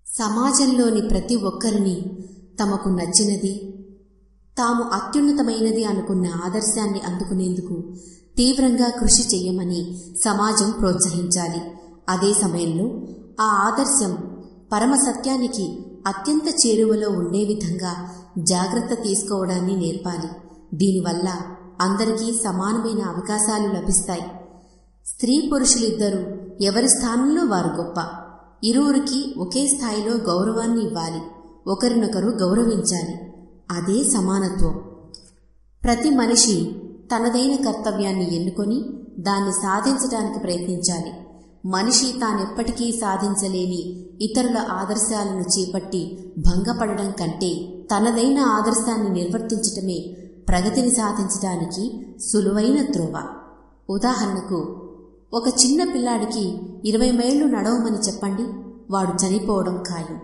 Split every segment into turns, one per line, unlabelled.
సమాజంలోని ప్రతి ఒక్కరిని తమకు నచ్చినది, తాము అత్యున్నతమైనది అనుకున్న ఆదర్శాన్ని అందుకునేందుకు తీవ్రంగా కృషి చెయ్యమని సమాజం ప్రోత్సహించాలి. అదే సమయంలో ఆ ఆదర్శం పరమసత్యానికి అత్యంత చేరువలో ఉండే విధంగా జాగ్రత్త తీసుకోవడాన్ని నేర్పాలి. దీనివల్ల అందరికీ సమానమైన అవకాశాలు లభిస్తాయి. స్త్రీ పురుషులిద్దరూ ఎవరి స్థానంలో వారు గొప్ప. ఇరువురికి ఒకే స్థాయిలో గౌరవాన్ని ఇవ్వాలి. ఒకరినొకరు గౌరవించాలి. అదే సమానత్వం. ప్రతి మనిషి తనదైన కర్తవ్యాన్ని ఎన్నుకొని దాన్ని సాధించడానికి ప్రయత్నించాలి. మనిషి తానెప్పటికీ సాధించలేని ఇతరుల ఆదర్శాలను చేపట్టి భంగపడడం కంటే తనదైన ఆదర్శాన్ని నిర్వర్తించటమే ప్రగతిని సాధించడానికి సులువైన త్రోవ. ఉదాహరణకు, ఒక చిన్న పిల్లాడికి 20 మైళ్ళు నడవమని చెప్పండి, వాడు చనిపోవడం ఖాయం.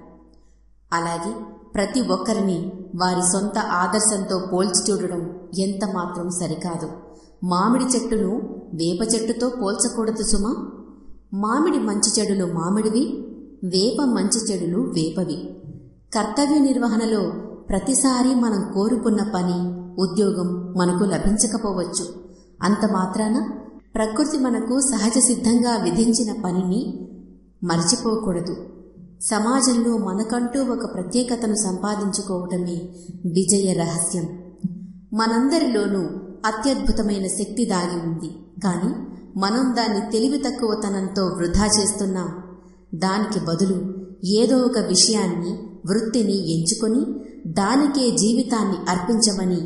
అలాగే ప్రతి ఒక్కరిని వారి సొంత ఆదర్శంతో పోల్చి చూడడం ఎంత మాత్రం సరికాదు. మామిడి చెట్టును వేప చెట్టుతో పోల్చకూడదు సుమా. మామిడి మంచి చెడులు మామిడివి, వేప మంచి చెడులు వేపవి. కర్తవ్య నిర్వహణలో ప్రతిసారి మనం కోరుకున్న పని, ఉద్యోగం మనకు లభించకపోవచ్చు. అంత మాత్రాన ప్రకృతి మనకు సహజ సిద్ధంగా విధించిన పనిని మర్చిపోకూడదు. సమాజంలో మనకంటూ ఒక ప్రత్యేకతను సంపాదించుకోవటమే విజయ రహస్యం. మనందరిలోనూ అత్యద్భుతమైన శక్తి దాగి ఉంది. కానీ మనం దాన్ని తెలివి తక్కువతనంతో వృధా చేస్తున్నాం. దానికి బదులు ఏదో ఒక విషయాన్ని, వృత్తిని ఎంచుకొని దానికే జీవితాన్ని అర్పించమని,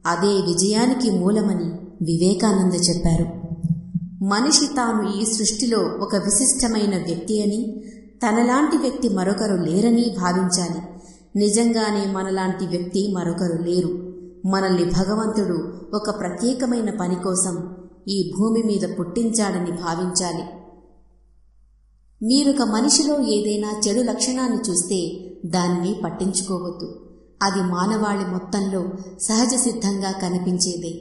అదే విజయానికి మూలమని వివేకానంద చెప్పారు. మనిషి తాను ఈ సృష్టిలో ఒక విశిష్టమైన వ్యక్తి అని, తనలాంటి వ్యక్తి మరొకరు లేరని భావించాలి. నిజంగానే మనలాంటి వ్యక్తి మరొకరు లేరు. మనల్ని భగవంతుడు ఒక ప్రత్యేకమైన పని కోసం ఈ భూమి మీద పుట్టించాడని భావించాలి. మీరొక మనిషిలో ఏదైనా చెడు లక్షణాన్ని చూస్తే దానిని పట్టించుకోవద్దు. అది మానవాళి మొత్తంలో సహజ సిద్ధంగా కనిపించేదే.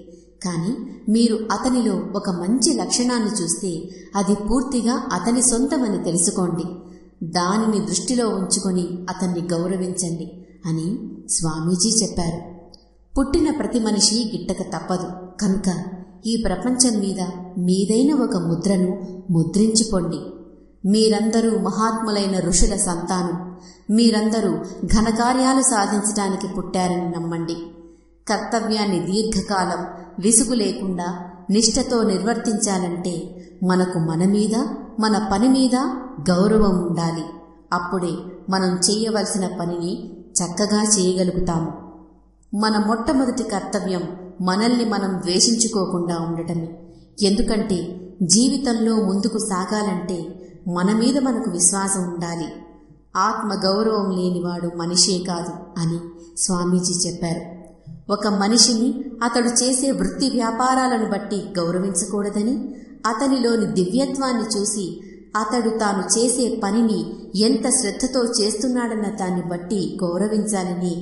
కానీ మీరు అతనిలో ఒక మంచి లక్షణాన్ని చూస్తే అది పూర్తిగా అతని సొంతమని తెలుసుకోండి. దానిని దృష్టిలో ఉంచుకొని అతన్ని గౌరవించండి అని స్వామీజీ చెప్పారు. పుట్టిన ప్రతి మనిషి గిట్టక తప్పదు. కనుక ఈ ప్రపంచం మీద మీదైన ఒక ముద్రను ముద్రించుకోండి. మీరందరూ మహాత్ములైన ఋషుల సంతానం. మీరందరూ ఘనకార్యాలు సాధించడానికి పుట్టారని నమ్మండి. కర్తవ్యాన్ని దీర్ఘకాలం విసుగు లేకుండా నిష్ఠతో నిర్వర్తించాలంటే మనకు మన మీద, మన పని మీద గౌరవం ఉండాలి. అప్పుడే మనం చేయవలసిన పనిని చక్కగా చేయగలుగుతాము. మన మొట్టమొదటి కర్తవ్యం మనల్ని మనం ద్వేషించుకోకుండా ఉండటమే. ఎందుకంటే జీవితంలో ముందుకు సాగాలంటే మన మీద మనకు విశ్వాసం ఉండాలి. ఆత్మగౌరవం లేనివాడు మనిషే కాదు అని స్వామీజీ చెప్పారు. ఒక మనిషిని అతడు చేసే వృత్తి వ్యాపారాలను బట్టి గౌరవించకూడదని, అతనిలోని దివ్యత్వాన్ని చూసి అతడు తాను చేసే పనిని ఎంత శ్రద్ధతో చేస్తున్నాడన్న దాన్ని బట్టి గౌరవించాలని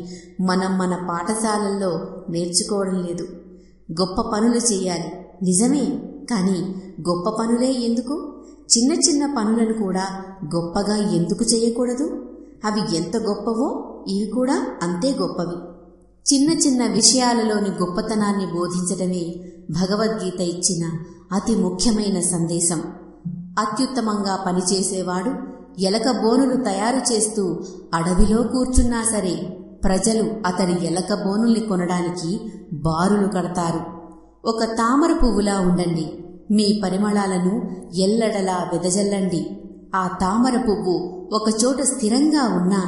మనం మన పాఠశాలల్లో నేర్చుకోవడం లేదు. గొప్ప పనులు చేయాలి నిజమే, కానీ గొప్ప పనులే ఎందుకు? చిన్న చిన్న పనులను కూడా గొప్పగా ఎందుకు చేయకూడదు? అవి ఎంత గొప్పవో ఇవి కూడా అంతే గొప్పవి. చిన్న చిన్న విషయాలలోని గొప్పతనాన్ని బోధించడమే భగవద్గీత ఇచ్చిన అతి ముఖ్యమైన సందేశం. అత్యుత్తమంగా పనిచేసేవాడు ఎలక బోనులు తయారు చేస్తూ అడవిలో కూర్చున్నా సరే ప్రజలు అతడి ఎలక బోనుల్ని కొనడానికి బారులు కడతారు. ఒక తామర పువ్వులా ఉండండి. మీ పరిమళాలను ఎల్లడలా వెదజల్లండి. ఆ తామర పువ్వు ఒకచోట స్థిరంగా ఉన్నా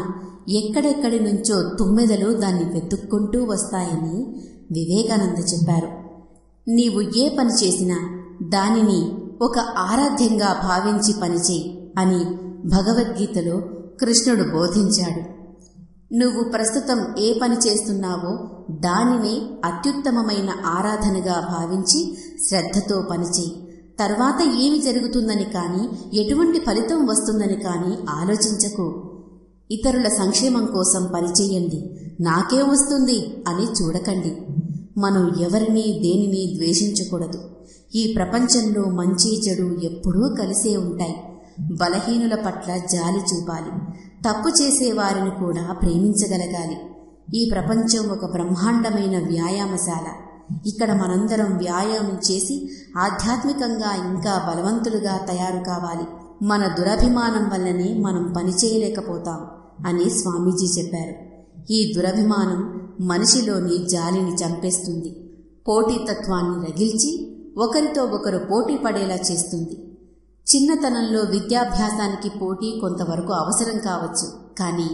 ఎక్కడెక్కడి నుంచో తుమ్మెదలు దాన్ని వెతుక్కుంటూ వస్తాయని వివేకానంద చెప్పారు. నీవు ఏ పని చేసినా దానిని ఒక ఆరాధ్యంగా భావించి పనిచేయి అని భగవద్గీతలో కృష్ణుడు బోధించాడు. నువ్వు ప్రస్తుతం ఏ పని చేస్తున్నావో దానినే అత్యుత్తమమైన ఆరాధనగా భావించి శ్రద్ధతో పనిచేయి. తర్వాత ఏమి జరుగుతుందని కానీ, ఎటువంటి ఫలితం వస్తుందని కానీ ఆలోచించకు. ఇతరుల సంక్షేమం కోసం పనిచేయండి. నాకే వస్తుంది అని చూడకండి. మనం ఎవరినీ దేనిని ద్వేషించకూడదు. ఈ ప్రపంచంలో మంచి చెడు ఎప్పుడూ కలిసే ఉంటాయి. బలహీనుల పట్ల జాలి చూపాలి. తప్పు చేసేవారిని కూడా ప్రేమించగలగాలి. ఈ ప్రపంచం ఒక బ్రహ్మాండమైన వ్యాయామశాల. ఇక్కడ మనందరం వ్యాయామం చేసి ఆధ్యాత్మికంగా ఇంకా బలవంతులుగా తయారు కావాలి. మన దురభిమానం వల్లనే మనం పనిచేయలేకపోతాం అని స్వామీజీ చెప్పారు. ఈ దురభిమానం మనిషిలోని జాలిని చంపేస్తుంది, పోటీతత్వాన్ని రగిల్చి ఒకరితో ఒకరు పోటీ పడేలా చేస్తుంది. చిన్నతనంలో విద్యాభ్యాసానికి పోటీ కొంతవరకు అవసరం కావచ్చు, కానీ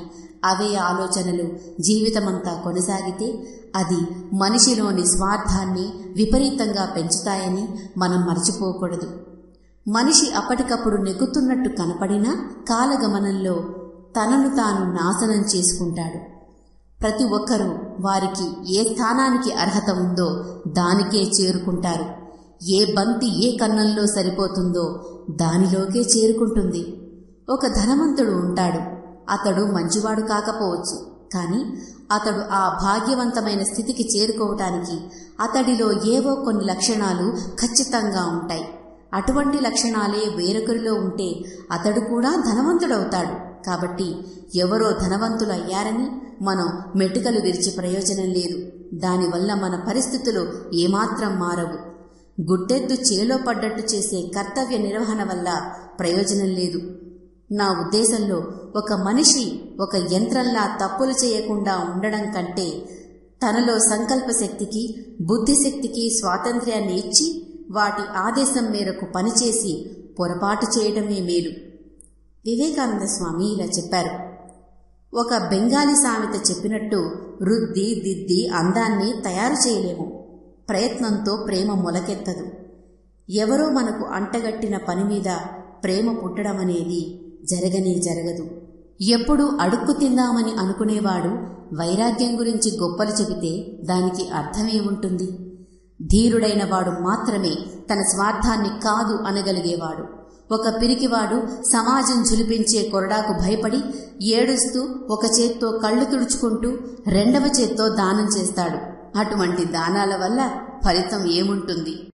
అవే ఆలోచనలు జీవితమంతా కొనసాగితే అది మనిషిలోని స్వార్థాన్ని విపరీతంగా పెంచుతాయని మనం మర్చిపోకూడదు. మనిషి అప్పటికప్పుడు నెగ్గుతున్నట్టు కనపడినా కాలగమనంలో తనను తాను నాశనం చేసుకుంటాడు. ప్రతి ఒక్కరూ వారికి ఏ స్థానానికి అర్హత ఉందో దానికే చేరుకుంటారు. ఏ బంతి ఏ కన్నంలో సరిపోతుందో దానిలోకే చేరుకుంటుంది. ఒక ధనవంతుడు ఉంటాడు. అతడు మంచివాడు కాకపోవచ్చు, కానీ అతడు ఆ భాగ్యవంతమైన స్థితికి చేరుకోవటానికి అతడిలో ఏవో కొన్ని లక్షణాలు ఖచ్చితంగా ఉంటాయి. అటువంటి లక్షణాలే వేరొకరిలో ఉంటే అతడు కూడా ధనవంతుడవుతాడు. కాబట్టి ఎవరో ధనవంతులు అయ్యారని మనం మెటుకలు విరిచి ప్రయోజనం లేదు. దానివల్ల మన పరిస్థితులు ఏమాత్రం మారవు. గుడ్డెద్దు చేలో పడ్డట్టు చేసే కర్తవ్య నిర్వహణ వల్ల ప్రయోజనం లేదు. నా ఉద్దేశంలో ఒక మనిషి ఒక యంత్రంలా తప్పులు చేయకుండా ఉండడం కంటే తనలో సంకల్ప శక్తికి బుద్ధిశక్తికి స్వాతంత్ర్యాన్ని ఇచ్చి వాటి ఆదేశం మేరకు పనిచేసి పొరపాటు చేయడమే మేలు. వివేకానంద స్వామి ఇలా చెప్పారు. ఒక బెంగాలీ సామెత చెప్పినట్టు రుద్ది దిద్ది అందాన్ని తయారు చేయలేము. ప్రయత్నంతో ప్రేమ మొలకెత్తదు. ఎవరో మనకు అంటగట్టిన పని మీద ప్రేమ పుట్టడం అనేది జరగనే జరగదు. ఎప్పుడూ అడుక్కు తిందామని అనుకునేవాడు వైరాగ్యం గురించి గొప్పలు చెబితే దానికి అర్థమేముంటుంది? ధీరుడైన వాడు మాత్రమే తన స్వార్థాన్ని కాదు అనగలిగేవాడు. ఒక పిరికివాడు సమాజం ఝులిపించే కొరడాకు భయపడి ఏడుస్తూ ఒక చేత్తో కళ్ళు తుడుచుకుంటూ రెండవ చేత్తో దానం చేస్తాడు. అటువంటి దానాల వల్ల ఫలితం ఏముంటుంది?